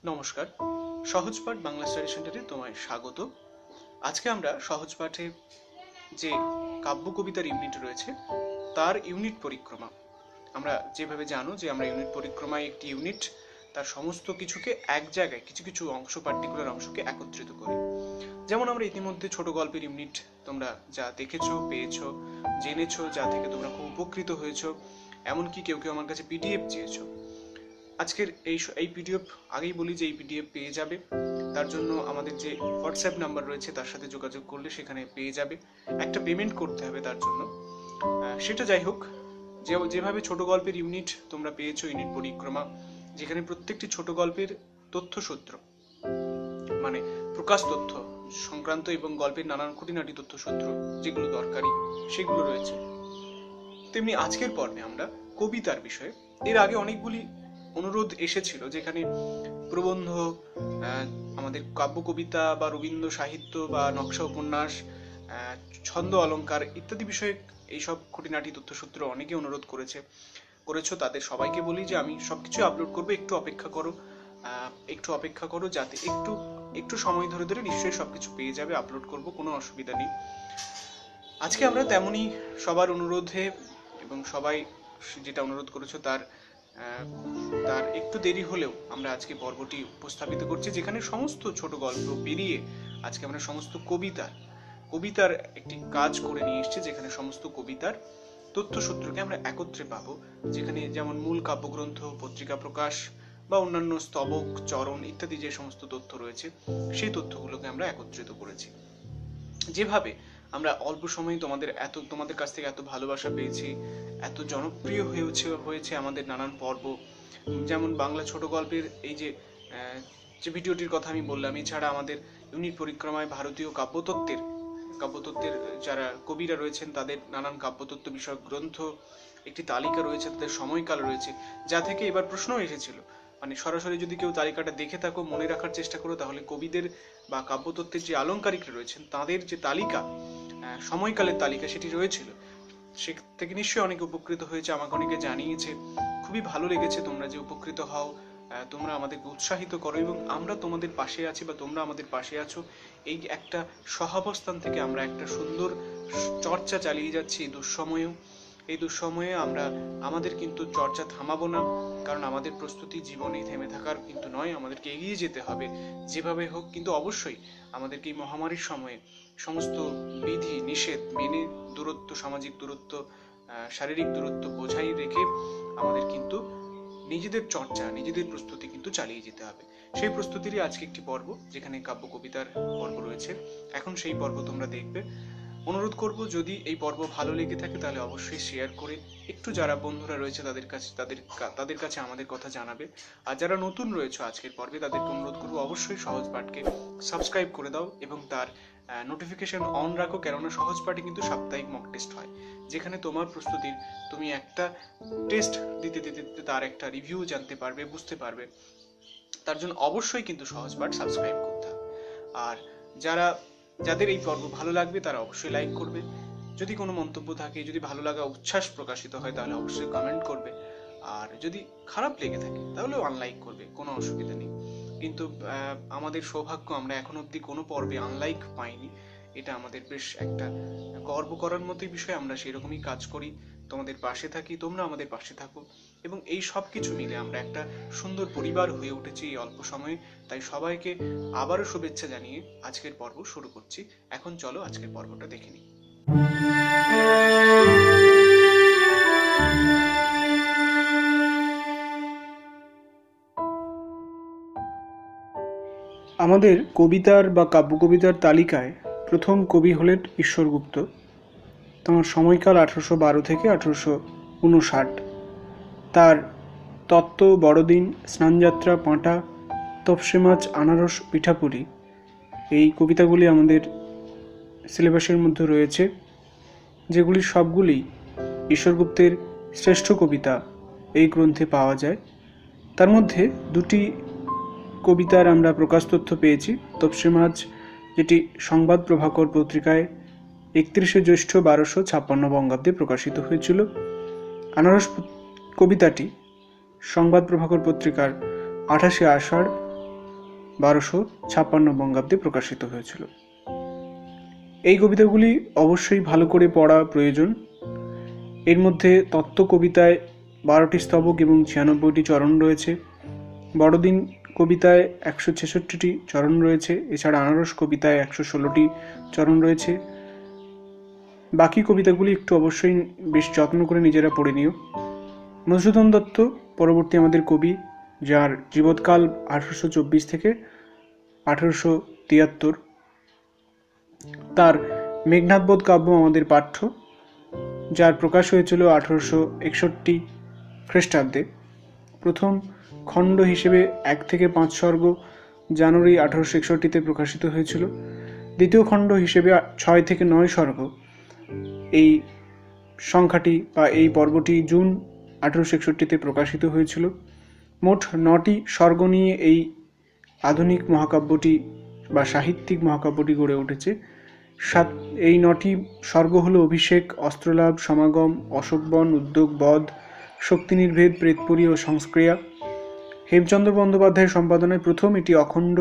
নমস্কার, সহজ পাঠ বাংলা স্টাডি সেন্টারে তোমায় স্বাগত। আজকে আমরা সহজ পাঠে যে কাব্য কবিতার ইউনিট রয়েছে তার ইউনিট পরিক্রমা। আমরা যেভাবে জানো যে আমরা ইউনিট পরিক্রমায় একটি ইউনিট তার সমস্ত কিছুকে এক জায়গায় কিছু কিছু অংশ পার্টিকুলার অংশকে একত্রিত করি। যেমন আমরা ইতিমধ্যে ছোট গল্পের ইউনিট তোমরা যা দেখেছো, পেয়েছো, জেনেছো, যা থেকে তোমরা খুব উপকৃত হয়েছো, এমনকি কেউ কেউ আমার কাছে পিডিএফ চেয়েছো। আজকের এই পিডিএফ আগেই বলি যে এই পিডিএফ পেয়ে যাবে, তার জন্য আমাদের যে হোয়াটসঅ্যাপ নাম্বার রয়েছে তার সাথে যোগাযোগ করলে সেখানে পেয়ে যাবে। একটা পেমেন্ট করতে হবে তার জন্য, সেটা যাই হোক। যেভাবে ছোট গল্পের ইউনিট তোমরা পেয়েছো, ইউনিট পরিক্রমা, যেখানে প্রত্যেকটি ছোট গল্পের তথ্যসূত্র মানে প্রকাশ তথ্য সংক্রান্ত এবং গল্পের নানান খুঁটিনাটি তথ্যসূত্র যেগুলো দরকারি সেগুলো রয়েছে, তেমনি আজকের পর্বে আমরা কবিতার বিষয়ে এর আগে অনেকগুলি অনুরোধ এসেছিল, যেখানে প্রবন্ধ, আমাদের কাব্য কবিতা বা রবীন্দ্র সাহিত্য বা নকশা উপন্যাস, ছন্দ অলঙ্কার ইত্যাদি বিষয়ে এইসব খুঁটিনাটি তথ্যসূত্র অনেকে অনুরোধ করেছো। তাদের সবাইকে বলি যে আমি সবকিছু আপলোড করবো, একটু অপেক্ষা করো, যাতে একটু সময় ধরে ধরে নিশ্চয়ই সবকিছু পেয়ে যাবে। আপলোড করব, কোনো অসুবিধা নেই। আজকে আমরা তেমনই সবার অনুরোধে এবং সবাই যেটা অনুরোধ করেছো তার একটু দেরি হলেও আমরা আজকে পর্বটি উপস্থাপিত করছি, যেখানে সমস্ত ছোট গল্প পেরিয়ে আজকে আমরা সমস্ত কবিতার একটি কাজ করে নিয়ে এসেছি, যেখানে সমস্ত কবিতার তথ্যসূত্রকে আমরা একত্রে পাবো। যেখানে যেমন মূল কাব্যগ্রন্থ, পত্রিকা প্রকাশ বা অন্যান্য স্তবক, চরণ ইত্যাদি যে সমস্ত তথ্য রয়েছে সেই তথ্যগুলোকে আমরা একত্রিত করেছি। যেভাবে আমরা অল্প সময়ে তোমাদের কাছ থেকে এত ভালোবাসা পেয়েছি, এত জনপ্রিয় হয়েছে আমাদের নানান পর্ব, যেমন বাংলা ছোট গল্পের এই যে ভিডিওটির কথা আমি বললাম। এছাড়া আমাদের ইউনিট পরিক্রমায় ভারতীয় কাব্যতত্ত্বের যারা কবিরা রয়েছেন তাদের নানান কাব্যতত্ত্ব বিষয়ক গ্রন্থ একটি তালিকা রয়েছে, তাদের সময়কাল রয়েছে, যা থেকে এবার প্রশ্ন এসেছিল, মানে সরাসরি যদি কেউ তালিকাটা দেখে থাকো, মনে রাখার চেষ্টা করো, তাহলে কবিদের বা কাব্যতত্ত্বের যে আলংকারিকরা রয়েছেন তাদের যে তালিকা, সময়কালের তালিকা সেটি রয়েছিল। সে থেকে নিশ্চয়ই অনেকে উপকৃত হয়েছে, আমাকে অনেকে জানিয়েছে, খুবই ভালো লেগেছে। তোমরা যে উপকৃত হও, তোমরা আমাদেরকে উৎসাহিত করো এবং আমরা তোমাদের পাশে আছি বা তোমরা আমাদের পাশে আছো, এই একটা সহাবস্থান থেকে আমরা একটা সুন্দর চর্চা চালিয়ে যাচ্ছি এই দুঃসময়ে আমরা আমাদের কিন্তু চর্চা থামাবো না, কারণ আমাদের প্রস্তুতি জীবনে থেমে থাকার কিন্তু নয়, আমাদেরকে এগিয়ে যেতে হবে যেভাবে হোক। কিন্তু অবশ্যই আমাদেরকে এই মহামারীর সময়ে সমস্ত বিধি নিষেধ মেনে দূরত্ব, সামাজিক দূরত্ব, শারীরিক দূরত্ব বজায় রেখে আমাদের কিন্তু নিজেদের চর্চা, নিজেদের প্রস্তুতি কিন্তু চালিয়ে যেতে হবে। সেই প্রস্তুতিরই আজকে একটি পর্ব, যেখানে কাব্য কবিতার পর্ব রয়েছে। এখন সেই পর্ব তোমরা দেখবে। অনুরোধ করব, যদি এই পর্ব ভালো লেগে থাকে তাহলে অবশ্যই শেয়ার করে একটু, যারা বন্ধুরা রয়েছে তাদের কাছে আমাদের কথা জানাবে। আর যারা নতুন রয়েছে আজকের পর্বে তাদেরকে অনুরোধ করব অবশ্যই সহজ পাঠকে সাবস্ক্রাইব করে দাও এবং তার নোটিফিকেশন অন রাখো, কেননা সহজ পাঠে কিন্তু সাপ্তাহিক মক টেস্ট হয়, যেখানে তোমার প্রস্তুতির তুমি একটা টেস্ট দিতে তার একটা রিভিউ জানতে পারবে, বুঝতে পারবে। তার জন্য অবশ্যই কিন্তু সহজ পাঠ সাবস্ক্রাইব করতে হবে। আর যাদের এই পর্ব ভালো লাগবে তারা অবশ্যই লাইক করবে। যদি কোনো মন্তব্য থাকে, যদি ভালো লাগা উচ্ছ্বাস প্রকাশিত হয় তাহলে অবশ্যই কমেন্ট করবে। আর যদি খারাপ লেগে থাকে তাহলেও আনলাইক করবে, কোনো অসুবিধা নেই। কিন্তু আমাদের সৌভাগ্য, আমরা এখন অবধি কোনো পর্বে আনলাইক পাইনি। এটা আমাদের বেশ একটা গর্ব করার মতোই বিষয়। আমরা সেরকমই কাজ করি, তোমাদের পাশে থাকি, তোমরা আমাদের পাশে থাকো, এবং এই সব কিছু মিলে আমরা একটা সুন্দর পরিবার হয়ে উঠেছি এই অল্প সময়ে। তাই সবাইকে আবারও শুভেচ্ছা জানিয়ে আজকের পর্ব শুরু করছি। এখন চলো আজকের পর্বটা দেখে নিই। আমাদের কবিতার বা কাব্য কবিতার তালিকায় প্রথম কবি হলেন ঈশ্বরগুপ্ত। তাঁর সময়কাল 1812 থেকে 1859। তার তত্ত্ব, বড়দিন, স্নানযাত্রা, পাঁটা, তপসে মাছ, আনারস, পিঠাপুলি এই কবিতাগুলি আমাদের সিলেবাসের মধ্যে রয়েছে, যেগুলি সবগুলি ঈশ্বরগুপ্তের শ্রেষ্ঠ কবিতা এই গ্রন্থে পাওয়া যায়। তার মধ্যে দুটি কবিতার আমরা প্রকাশ তথ্য পেয়েছি। তপসে মাছ, যেটি সংবাদ প্রভাকর পত্রিকায় 31শে জ্যৈষ্ঠ 1256 বঙ্গাব্দে প্রকাশিত হয়েছিল। আনারস কবিতাটি সংবাদ প্রভাকর পত্রিকার 28শে আষাঢ় 1256 বঙ্গাব্দে প্রকাশিত হয়েছিল। এই কবিতাগুলি অবশ্যই ভালো করে পড়া প্রয়োজন। এর মধ্যে তত্ত্ব কবিতায় 12টি স্তবক এবং 96টি চরণ রয়েছে। বড়দিন কবিতায় 166টি চরণ রয়েছে। এছাড়া আনারস কবিতায় 116টি চরণ রয়েছে। বাকি কবিতাগুলি একটু অবশ্যই বেশ যত্ন করে নিজেরা পড়ে নিও। মধুসূদন দত্ত পরবর্তী আমাদের কবি, যার জীবৎকাল 1824 থেকে 1873। তার মেঘনাদবধ কাব্য আমাদের পাঠ্য, যার প্রকাশ হয়েছিল 1861 খ্রিস্টাব্দে। প্রথম খণ্ড হিসেবে 1 থেকে 5 সর্গ জানুয়ারি 1861-তে প্রকাশিত হয়েছিল। দ্বিতীয় খণ্ড হিসেবে 6 থেকে 9 সর্গ, এই সংখ্যাটি বা এই পর্বটি জুন 1861-তে প্রকাশিত হয়েছিল। মোট 9টি সর্গ নিয়ে এই আধুনিক মহাকাব্যটি বা সাহিত্যিক মহাকাব্যটি গড়ে উঠেছে। এই 9টি সর্গ হলো অভিষেক, অস্ত্রলাভ, সমাগম, অশোকবন, উদ্যোগ, বধ, শক্তি নির্ভেদ, প্রেতপুরী ও সংস্ক্রিয়া। হেমচন্দ্র বন্দ্যোপাধ্যায়ের সম্পাদনায় প্রথম এটি অখণ্ড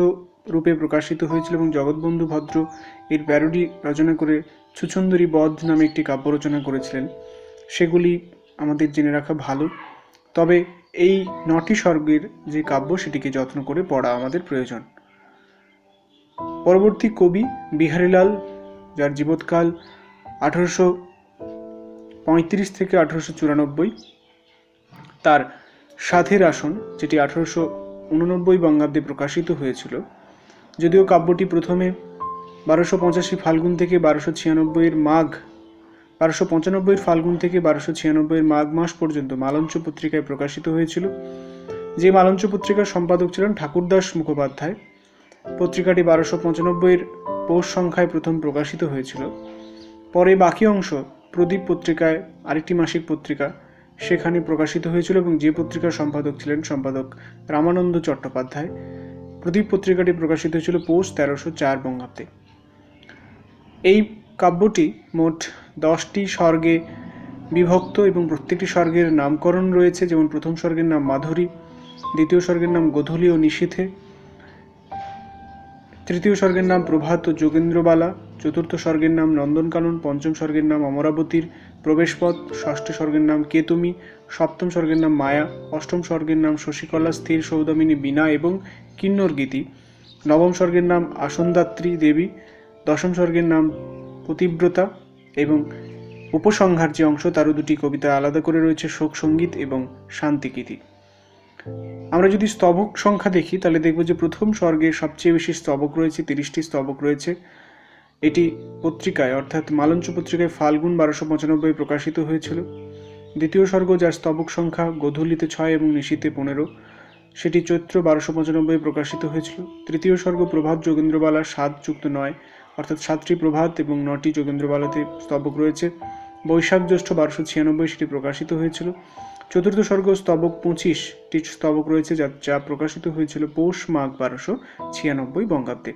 রূপে প্রকাশিত হয়েছিল এবং জগৎবন্ধু ভদ্র এর প্যারোডি রচনা করে ছুচুন্দরী বধ নামে একটি কাব্য রচনা করেছিলেন। সেগুলি আমাদের জেনে রাখা ভালো। তবে এই 9টি সর্গের যে কাব্য সেটিকে যত্ন করে পড়া আমাদের প্রয়োজন। পরবর্তী কবি বিহারীলাল, যার জীবৎকাল 1835 থেকে 1894। তার সাধের আসন, যেটি 1889 বঙ্গাব্দে প্রকাশিত হয়েছিল। যদিও কাব্যটি প্রথমে 1285 ফাল্গুন থেকে 1296 মাঘ 1295 ফাল্গুন থেকে 1296 মাঘ মাস পর্যন্ত মালঞ্চ পত্রিকায় প্রকাশিত হয়েছিল, যে মালঞ্চ পত্রিকার সম্পাদক ছিলেন ঠাকুরদাস মুখোপাধ্যায়। পত্রিকাটি 1295 পৌষ সংখ্যায় প্রথম প্রকাশিত হয়েছিল। পরে বাকি অংশ প্রদীপ পত্রিকায়, আরেকটি মাসিক পত্রিকা, সেখানে প্রকাশিত হয়েছিল এবং যে পত্রিকার সম্পাদক ছিলেন সম্পাদক রামানন্দ চট্টোপাধ্যায়। প্রদীপ পত্রিকাটি প্রকাশিত হয়েছিল পৌষ 1304 বঙ্গাব্দে। এই কাব্যটি মোট 10টি সর্গে বিভক্ত এবং প্রত্যেকটি সর্গের নামকরণ রয়েছে, যেমন প্রথম সর্গের নাম মাধুরী, দ্বিতীয় স্বর্গের নাম গোধূলি ও নিশীথে, তৃতীয় স্বর্গের নাম প্রভাত ও যোগেন্দ্রবালা, চতুর্থ স্বর্গের নাম নন্দনকানন, পঞ্চম স্বর্গের নাম অমরাবতীর প্রবেশপথ, ষষ্ঠ স্বর্গের নাম কেতুমি, সপ্তম স্বর্গের নাম মায়া, অষ্টম স্বর্গের নাম শশীকলা, স্থির সৌদামিনী বীণা এবং কিন্নর গীতি, নবম স্বর্গের নাম আসনদাত্রী দেবী, দশম স্বর্গের নাম পতিব্রতা এবং উপসংহার যে অংশ তারও দুটি কবিতা আলাদা করে রয়েছে, শোক সঙ্গীত এবং শান্তিগীতি। আমরা যদি স্তবক সংখ্যা দেখি তাহলে দেখব যে প্রথম স্বর্গে সবচেয়ে বেশি স্তবক রয়েছে, 30টি স্তবক রয়েছে। এটি পত্রিকায় অর্থাৎ মালঞ্চ পত্রিকায় ফাল্গুন 1295 প্রকাশিত হয়েছিল। দ্বিতীয় স্বর্গ, যার স্তবক সংখ্যা গোধূলিতে 6 এবং নিশীথে 15, সেটি চৈত্র 1295 প্রকাশিত হয়েছিল। তৃতীয় স্বর্গ প্রভাত যোগেন্দ্রবালা 7+9, অর্থাৎ 7টি প্রভাত এবং 9টি যোগেন্দ্রবালাতে স্তবক রয়েছে। বৈশাখ জ্যৈষ্ঠ 1296 সেটি প্রকাশিত হয়েছিল। চতুর্থ স্বর্গ স্তবক 25টি স্তবক রয়েছে, যা প্রকাশিত হয়েছিল পৌষ মাঘ 1296 বঙ্গাব্দে।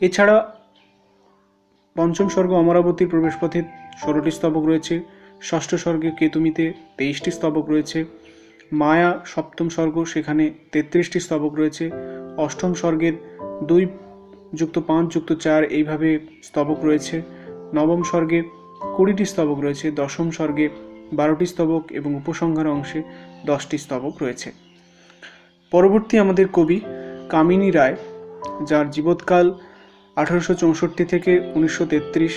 এছাড়া পঞ্চম স্বর্গ অমরাবতীর প্রবেশপথে 16টি স্তবক রয়েছে। ষষ্ঠ স্বর্গে কেতুমিতে 23টি স্তবক রয়েছে। মায়া সপ্তম স্বর্গ, সেখানে 33টি স্তবক রয়েছে। অষ্টম স্বর্গের 2+5+4 এইভাবে স্তবক রয়েছে। নবম স্বর্গে 20টি স্তবক রয়েছে। দশম স্বর্গে 12টি স্তবক এবং উপসংহার অংশে 10টি স্তবক রয়েছে। পরবর্তী আমাদের কবি কামিনী রায়, যার জীবৎকাল 1864 থেকে 1933।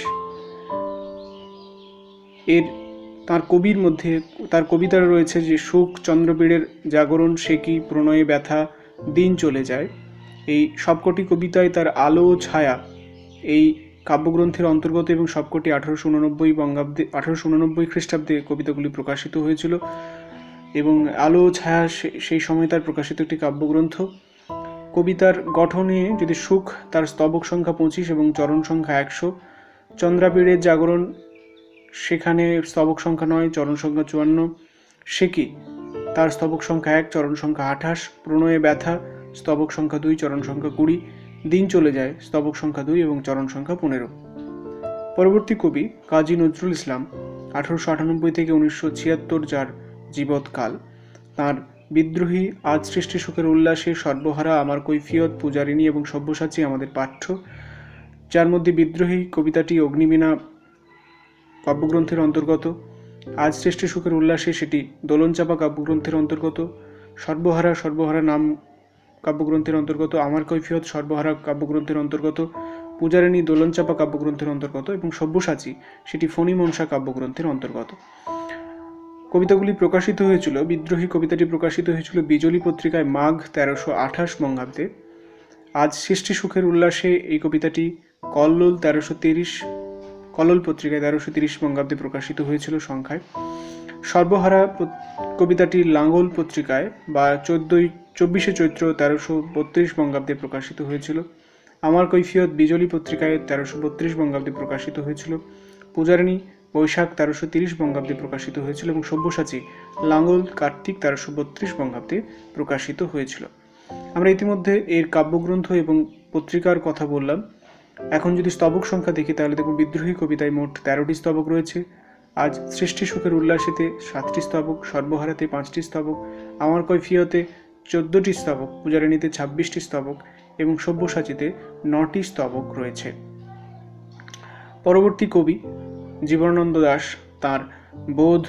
তার কবিতার রয়েছে যে সুখ, চন্দ্রবীড়ের জাগরণ, সে কি, প্রণয়ে ব্যথা, দিন চলে যায়। এই সবকটি কবিতায় তার আলো ও ছায়া এই কাব্যগ্রন্থের অন্তর্গত এবং সবকটি 1889 খ্রিস্টাব্দে কবিতাগুলি প্রকাশিত হয়েছিল এবং আলো ও ছায়া সেই সময় তার প্রকাশিত একটি কাব্যগ্রন্থ। কবিতার গঠনে যদি সুখ, তার স্তবক সংখ্যা 25 এবং চরণ সংখ্যা 100। চন্দ্রাবীড়ের জাগরণ, সেখানে স্তবক সংখ্যা 9, চরণ সংখ্যা 54। সে কি, তার স্তবক সংখ্যা 1, চরণ সংখ্যা 28। প্রণয়ে ব্যথা, স্তবক সংখ্যা 2, চরণ সংখ্যা 20। দিন চলে যায়, স্তবক সংখ্যা 2 এবং চরণ সংখ্যা 15। পরবর্তী কবি কাজী নজরুল ইসলাম, 1898 থেকে 1976 যার জীবৎকাল। তার বিদ্রোহী আজ সৃষ্টি সুখের উল্লাসে, সর্বহারা আমার কৈফিয়ত, পূজারিণী এবং সব্যসাচী আমাদের পাঠ্য, যার মধ্যে বিদ্রোহী কবিতাটি অগ্নিবীণা কাব্যগ্রন্থের অন্তর্গত। আজ সৃষ্টি সুখের উল্লাসে সেটি দোলনচাপা কাব্যগ্রন্থের অন্তর্গত। সর্বহারা সর্বহারা নাম কাব্যগ্রন্থের অন্তর্গত। আমার কৈফিয়ত সর্বহারা কাব্যগ্রন্থের অন্তর্গত। পূজারিণী দোলনচাপা কাব্যগ্রন্থের অন্তর্গত এবং সব্যসাচী সেটি ফণী মনসা কাব্যগ্রন্থের অন্তর্গত। কবিতাগুলি প্রকাশিত হয়েছিল, বিদ্রোহী কবিতাটি প্রকাশিত হয়েছিল বিজলী পত্রিকায় মাঘ 1328 বঙ্গাব্দে। আজ সৃষ্টি সুখের উল্লাসে এই কবিতাটি কল্লোল 1330 কল্লোল পত্রিকায় 1330 বঙ্গাব্দে প্রকাশিত হয়েছিল সংখ্যায়। সর্বহারা কবিতাটি লাঙ্গল পত্রিকায় বা 24শে চৈত্র 1332 বঙ্গাব্দে প্রকাশিত হয়েছিল। আমার কৈফিয়ত বিজলী পত্রিকায় 1332 বঙ্গাব্দে প্রকাশিত হয়েছিল। পূজারিণী বৈশাখ 1330 বঙ্গাব্দে প্রকাশিত হয়েছিল এবং সব্যসাচী লাঙ্গল কার্তিক 1332 বঙ্গাব্দে প্রকাশিত হয়েছিল। আমরা ইতিমধ্যে এর কাব্যগ্রন্থ এবং পত্রিকার কথা বললাম। এখন যদি স্তবক সংখ্যা দেখি তাহলে দেখব বিদ্রোহী কবিতায় মোট 13টি স্তবক রয়েছে। আজ সৃষ্টি সুখের উল্লাসেতে 7টি স্তবক, সর্বহারাতে 5টি স্তবক, আমার কৈফিয়তে 14টি স্তবক, পূজারিণীতে 26টি স্তবক এবং সব্যসাচীতে 9টি স্তবক রয়েছে। পরবর্তী কবি জীবনানন্দ দাশ তাঁর বোধ,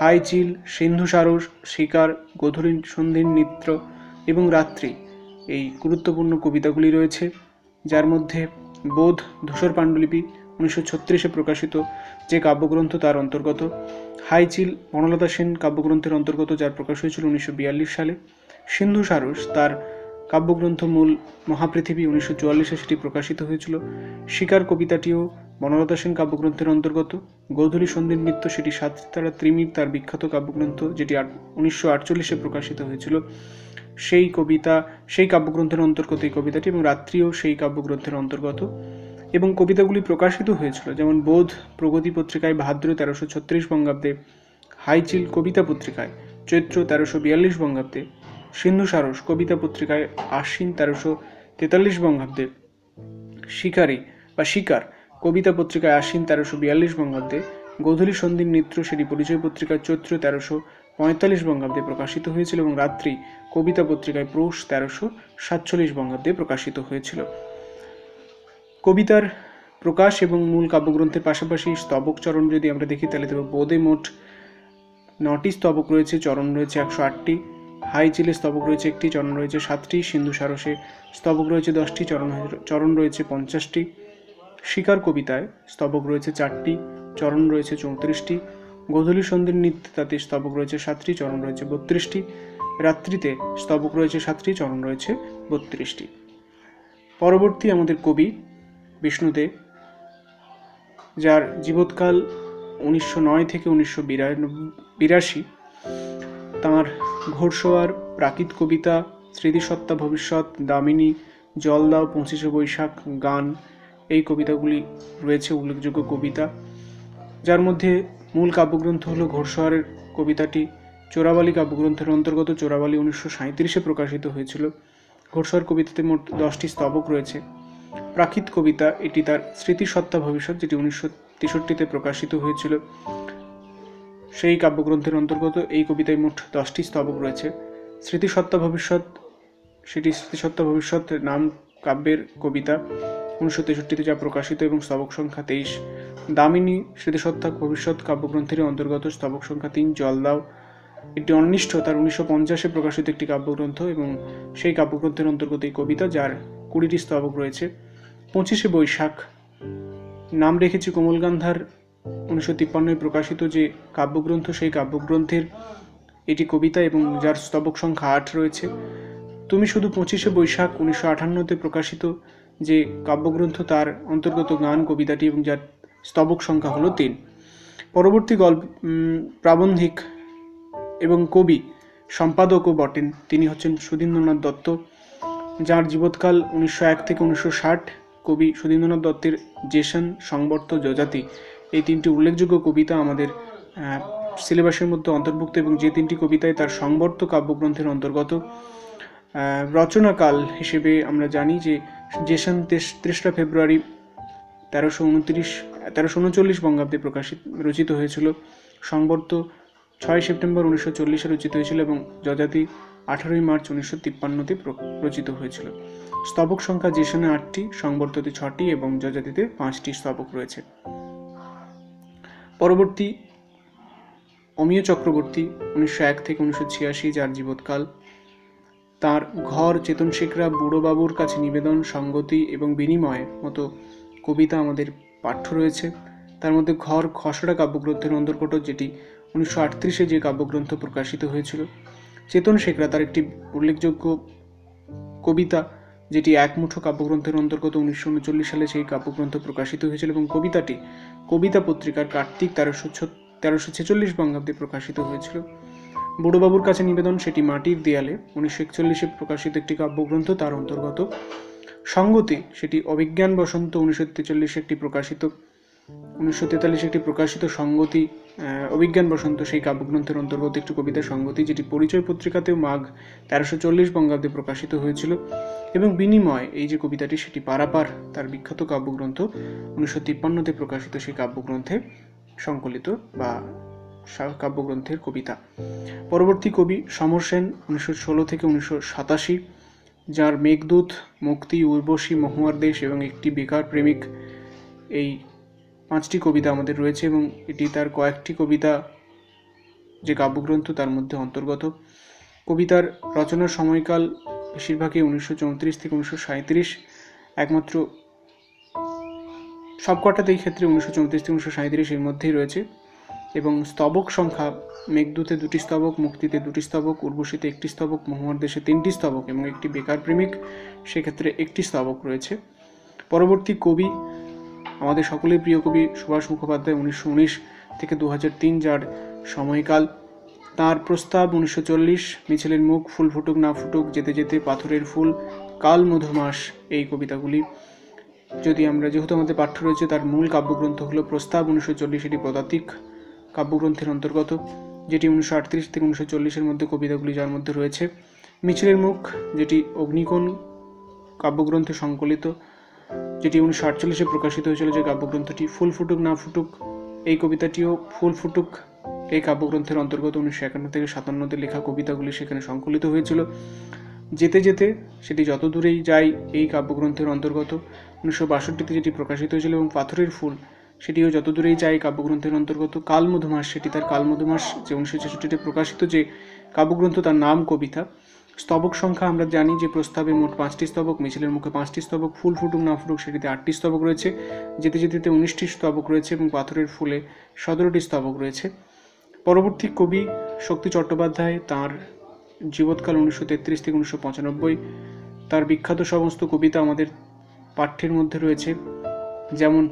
হাইচিল, সিন্ধু সারস, শিকার, গোধূলি সন্ধির নৃত্য এবং রাত্রি এই গুরুত্বপূর্ণ কবিতাগুলি রয়েছে, যার মধ্যে বোধ ধূসর পাণ্ডুলিপি 1936-এ প্রকাশিত যে কাব্যগ্রন্থ তার অন্তর্গত। হাইচিল বনলতা সেন কাব্যগ্রন্থের অন্তর্গত, যার প্রকাশ হয়েছিল 1942 সালে। সিন্ধু সারস তার কাব্যগ্রন্থ মূল মহাপৃথিবী 1944-এ সেটি প্রকাশিত হয়েছিল। শিকার কবিতাটিও বনলতা সেন কাব্যগ্রন্থের অন্তর্গত। গোধূলি সন্ধির নৃত্য সেটি সাততারা ত্রিমির তার বিখ্যাত কাব্যগ্রন্থ, যেটি 1948-এ প্রকাশিত হয়েছিল। সেই কাব্যগ্রন্থের অন্তর্গত এই কবিতাটি, এবং রাত্রিও সেই কাব্যগ্রন্থের অন্তর্গত। এবং কবিতাগুলি প্রকাশিত হয়েছিল যেমন বোধ প্রগতি পত্রিকায় ভাদ্র 1336 বঙ্গাব্দে, হাইচিল কবিতা পত্রিকায় চৈত্র 1342 বঙ্গাব্দে, সিন্ধু সারস কবিতা পত্রিকায় আশ্বিন 1343 বঙ্গাব্দে, শিকার কবিতা পত্রিকায় আশ্বিন 1342 বঙ্গাব্দে, গোধূলি সন্ধির নৃত্য সেটি পরিচয় পত্রিকায় চৈত্র 1345 বঙ্গাব্দে প্রকাশিত হয়েছিল এবং রাত্রি কবিতা পত্রিকায় পৌষ 1347 বঙ্গাব্দে প্রকাশিত হয়েছিল। কবিতার প্রকাশ এবং মূল কাব্যগ্রন্থের পাশাপাশি স্তবক চরণ যদি আমরা দেখি তাহলে তবে বোধে মোট 9টি স্তবক রয়েছে, চরণ রয়েছে 108টি। হাইচিলে স্তবক রয়েছে 1টি, চরণ রয়েছে 7টি। সিন্ধু সারসে স্তবক রয়েছে 10টি, চরণ রয়েছে 50টি। শিকার কবিতায় স্তবক রয়েছে 4টি, চরণ রয়েছে 34টি। গোধূলি সন্ধির নৃত্যে তাতে স্তবক রয়েছে 7টি, চরণ রয়েছে 32টি। রাত্রিতে স্তবক রয়েছে 7টি, চরণ রয়েছে 32টি। পরবর্তী আমাদের কবি বিষ্ণুদেব, যার জীবৎকাল 1909 থেকে 1982। তাঁর ঘোড়সওয়ার, প্রাকৃত কবিতা, স্মৃতিসত্তা ভবিষ্যৎ, দামিনী, জল দাও, 25শে বৈশাখ, গান এই কবিতাগুলি রয়েছে উল্লেখযোগ্য কবিতা, যার মধ্যে মূল কাব্যগ্রন্থ হলো ঘোড়সওয়ারের কবিতাটি চোরাবালি কাব্যগ্রন্থের অন্তর্গত। চোরাবালি 1937-এ প্রকাশিত হয়েছিল। ঘোড়সওয়ার কবিতাতে মোট 10টি স্তবক রয়েছে। প্রাকৃত কবিতা এটি তার স্মৃতিসত্তা ভবিষ্যৎ, যেটি 1963-তে প্রকাশিত হয়েছিল, সেই কাব্যগ্রন্থের অন্তর্গত। এই কবিতায় মোট 10টি স্তবক রয়েছে। স্মৃতিসত্তা ভবিষ্যৎ নাম কাব্যের কবিতা 1963-তে যা প্রকাশিত এবং স্তবক সংখ্যা 23। দামিনী স্মৃতিসত্তা ভবিষ্যৎ কাব্যগ্রন্থের অন্তর্গত, স্তবক সংখ্যা 3। জল দাও এটি অন্বিষ্ঠ তার 1950-এ প্রকাশিত একটি কাব্যগ্রন্থ এবং সেই কাব্যগ্রন্থের অন্তর্গত এই কবিতা, যার 20টি স্তবক রয়েছে। 25শে বৈশাখ নাম রেখেছি কোমল গান্ধার 1953-এ প্রকাশিত যে কাব্যগ্রন্থ, সেই কাব্যগ্রন্থের এটি কবিতা এবং যার স্তবক সংখ্যা 8 রয়েছে। তুমি শুধু 25শে বৈশাখ 1958-তে প্রকাশিত যে কাব্যগ্রন্থ, তার অন্তর্গত গান কবিতাটি এবং যার স্তবক সংখ্যা হলো 3। পরবর্তী প্রাবন্ধিক এবং কবি সম্পাদকও বটেন, তিনি হচ্ছেন সুধীন্দ্রনাথ দত্ত, যার জীবৎকাল 1901 থেকে 1960। কবি সুধীন্দ্রনাথ দত্তের জেসন, সংবর্ত, যজাতি এই 3টি উল্লেখযোগ্য কবিতা আমাদের সিলেবাসের মধ্যে অন্তর্ভুক্ত এবং যে 3টি কবিতায় তার সংবর্ত কাব্যগ্রন্থের অন্তর্গত। রচনাকাল হিসেবে আমরা জানি যে জেসন 3রা ফেব্রুয়ারি 1339 বঙ্গাব্দে রচিত হয়েছিল। সংবর্ত 6 সেপ্টেম্বর 1940-এ রচিত হয়েছিল এবং যযাতি 18 মার্চ 1953-তে রচিত হয়েছিল। স্তবক সংখ্যা যেশনে 8টি, সংবর্ততে 6টি এবং যযাতিতে 5টি স্তবক রয়েছে। পরবর্তী অমিয় চক্রবর্তী 1901 থেকে 1986, যার জীবৎকাল। তার ঘর, চেতন শেখরা, বুড়ো বাবুর কাছে নিবেদন, সঙ্গতি এবং বিনিময় মতো কবিতা আমাদের পাঠ্য রয়েছে। তার মধ্যে ঘর খসড়া কাব্যগ্রন্থের অন্তর্গত, যেটি 1938-এ যে কাব্যগ্রন্থ প্রকাশিত হয়েছিল। চেতন শেখরা তার একটি উল্লেখযোগ্য কবিতা, যেটি এক মুঠো কাব্যগ্রন্থের অন্তর্গত, 1939 সালে সেই কাব্যগ্রন্থ প্রকাশিত হয়েছিল এবং কবিতাটি কবিতা পত্রিকার কার্তিক 1346 বঙ্গাব্দে প্রকাশিত হয়েছিল। বুড়োবাবুর কাছে নিবেদন, সেটি মাটির দেয়ালে 1941-এ প্রকাশিত একটি কাব্যগ্রন্থ, তার অন্তর্গত। সঙ্গতি, সেটি অভিজ্ঞান বসন্ত 1943-এ একটি প্রকাশিত সঙ্গতি, অভিজ্ঞান বসন্ত সেই কাব্যগ্রন্থের অন্তর্গত একটি কবিতা সঙ্গতি, যেটি পরিচয় পত্রিকাতেও মাঘ 1340 বঙ্গাব্দে প্রকাশিত হয়েছিল। এবং বিনিময়, এই যে কবিতাটি, সেটি পারাপার, তার বিখ্যাত কাব্যগ্রন্থ, 1953-তে প্রকাশিত সেই কাব্যগ্রন্থে সংকলিত বা কাব্যগ্রন্থের কবিতা। পরবর্তী কবি সমর সেন 1916 থেকে 1987, যার মেঘদূত, মুক্তি, উর্বশী, মহুয়ার দেশ এবং একটি বেকার প্রেমিক, এই 5টি কবিতা আমাদের রয়েছে এবং এটি তার কয়েকটি কবিতা যে কাব্যগ্রন্থ তার মধ্যে অন্তর্গত। কবিতার রচনার সময়কাল বেশিরভাগই 1934 থেকে 1937, একমাত্র সবকটাতেই ক্ষেত্রে 1934 থেকে 1937 এর মধ্যেই রয়েছে। এবং স্তবক সংখ্যা, মেঘদূতে 2টি স্তবক, মুক্তিতে 2টি স্তবক, উর্বশীতে 1টি স্তবক, মহুয়ার দেশে 3টি স্তবক এবং একটি বেকার প্রেমিক, সেক্ষেত্রে 1টি স্তবক রয়েছে। পরবর্তী কবি আমাদের সকলের প্রিয় কবি সুভাষ মুখোপাধ্যায় 1919 থেকে 2003, যার সময়কাল। তার প্রস্তাব 1940, মিছিলের মুখ, ফুল ফুটুক না ফুটুক, যেতে যেতে, পাথরের ফুল, কাল মধুমাস, এই কবিতাগুলি যেহেতু আমাদের পাঠ্য রয়েছে, তার মূল কাব্যগ্রন্থ হলো প্রস্তাব 1940, এটি পদাতিক কাব্যগ্রন্থের অন্তর্গত, যেটি 1938 থেকে 1940-এর মধ্যে কবিতাগুলি যার মধ্যে রয়েছে। মিছিলের মুখ, যেটি অগ্নিকোণ কাব্যগ্রন্থে সংকলিত, যেটি 1948-এ প্রকাশিত হয়েছিল, যে কাব্যগ্রন্থটি। ফুল ফুটুক না ফুটুক, এই কবিতাটিও ফুল ফুটুক এই কাব্যগ্রন্থের অন্তর্গত, 1951 থেকে 57-তে লেখা কবিতাগুলি সেখানে সংকলিত হয়েছিল। যেতে যেতে, সেটি যত দূরেই যাই, এই কাব্যগ্রন্থের অন্তর্গত, 1962-তে যেটি প্রকাশিত হয়েছিল। এবং পাথরের ফুল, সেটিও যত দূরেই যাই কাব্যগ্রন্থের অন্তর্গত। কাল মধুমাস, সেটি তার কাল মধুমাস, যে 1966-তে প্রকাশিত যে কাব্যগ্রন্থ, তার নাম কবিতা। স্তবক সংখ্যা আমরা জানি যে প্রস্তাবে মোট 5টি স্তবক, মিছিলের মুখে 5টি স্তবক, ফুল ফুটুক না ফুটুক সেটিতে 8টি স্তবক রয়েছে, যেতে যেতে 19টি স্তবক রয়েছে এবং পাথরের ফুলে 17টি স্তবক রয়েছে। পরবর্তী কবি শক্তি চট্টোপাধ্যায়, তার জীবৎকাল 1933 থেকে 1995। তার বিখ্যাত সমস্ত কবিতা আমাদের পাঠ্যের মধ্যে রয়েছে, যেমন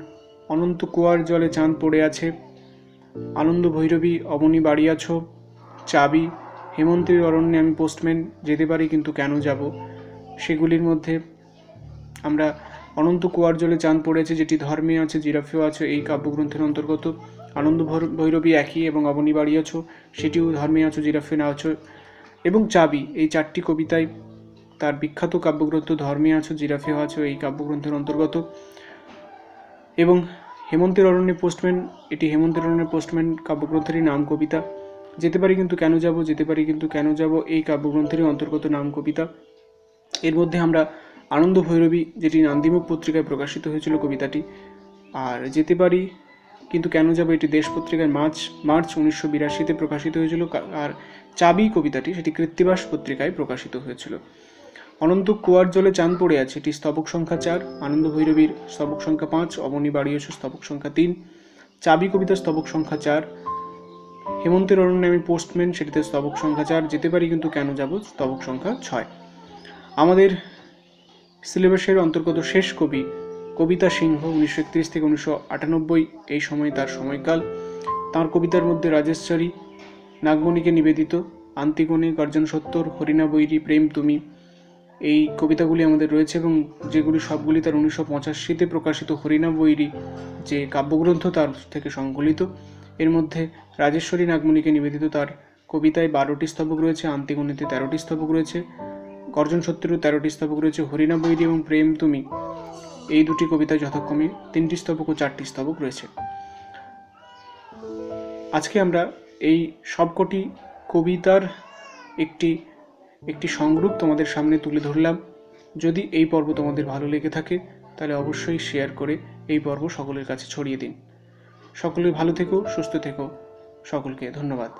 অনন্ত কুয়ার জলে চাঁদ পড়ে আছে, আনন্দ ভৈরবী, অবনী বাড়িয়াছ, চাবি, হেমন্তের অরণ্যে আমি পোস্টম্যান, যেতে পারি কিন্তু কেন যাব। সেগুলির মধ্যে আমরা অনন্ত কুয়ার জলে চাঁদ পড়েছে, যেটি ধর্মে আছে, জিরাফেও আছে, এই কাব্যগ্রন্থের অন্তর্গত। আনন্দ ভৈরবী একই এবং অবনী বাড়িয়াছ, সেটিও ধর্মে আছো, জিরাফে না আছো। এবং চাবি, এই 4টি কবিতায় তার বিখ্যাত কাব্যগ্রন্থ ধর্মে আছো, জিরাফেও আছো, এই কাব্যগ্রন্থের অন্তর্গত। এবং হেমন্তের অরণ্যে পোস্টম্যান, এটি হেমন্তের অরণ্যে পোস্টম্যান কাব্যগ্রন্থেরই নাম কবিতা। যেতে পারি কিন্তু কেন যাব, যেতে পারি কিন্তু কেন যাব, এই কাব্যগ্রন্থেরই অন্তর্গত নাম কবিতা। এর মধ্যে আমরা আনন্দ ভৈরবী, যেটি নান্দিমুখ পত্রিকায় প্রকাশিত হয়েছিল কবিতাটি, আর যেতে পারি কিন্তু কেন যাব, এটি দেশ পত্রিকায় মার্চ 1982-তে প্রকাশিত হয়েছিল। আর চাবি কবিতাটি, সেটি কৃত্তিবাস পত্রিকায় প্রকাশিত হয়েছিল। অনন্ত কুয়ার জলে চাঁদ পড়ে আছে, এটি স্তবক সংখ্যা 4, আনন্দ ভৈরবীর স্তবক সংখ্যা 5, অবনী বাড়িয়াছ স্তবক সংখ্যা 3, চাবি কবিতা স্তবক সংখ্যা 4, হেমন্তের অরণ্যে আমি পোস্টম্যান, সেটিতে স্তবক সংখ্যা 4, যেতে পারি কিন্তু কেন যাব স্তবক সংখ্যা 6। আমাদের সিলেবাসের অন্তর্গত শেষ কবি কবিতা সিংহ, 1931 থেকে 1998, এই সময় তার সময়কাল। তাঁর কবিতার মধ্যে রাজেশ্বরী, নাগমণিকে নিবেদিত, আন্তিগণে, গর্জন সত্তর, হরিণা বৈরী, প্রেম তুমি, এই কবিতাগুলি আমাদের রয়েছে এবং যেগুলি সবগুলি তার 1985-তে প্রকাশিত হরিণা বৈরী যে কাব্যগ্রন্থ তার থেকে সংকলিত। এর মধ্যে রাজেশ্বরী, নাগমণিকে নিবেদিত, তার কবিতায় 12টি স্তবক রয়েছে, আন্তিগণিতে 13টি স্তবক রয়েছে, গর্জন সত্তরেও 13টি স্তবক রয়েছে, হরিণা বৈরী এবং প্রেম তুমি, এই দুটি কবিতায় যথাক্রমে 3টি স্তবক ও 4টি স্তবক রয়েছে। আজকে আমরা এই সবকটি কবিতার একটি সংগ্রহ তোমাদের সামনে তুলে ধরলাম। যদি এই পর্ব তোমাদের ভালো লেগে থাকে তাহলে অবশ্যই শেয়ার করে এই পর্ব সকলের কাছে ছড়িয়ে দিন। সকলে ভালো থেকো, সুস্থ থেকো, সকলকে ধন্যবাদ।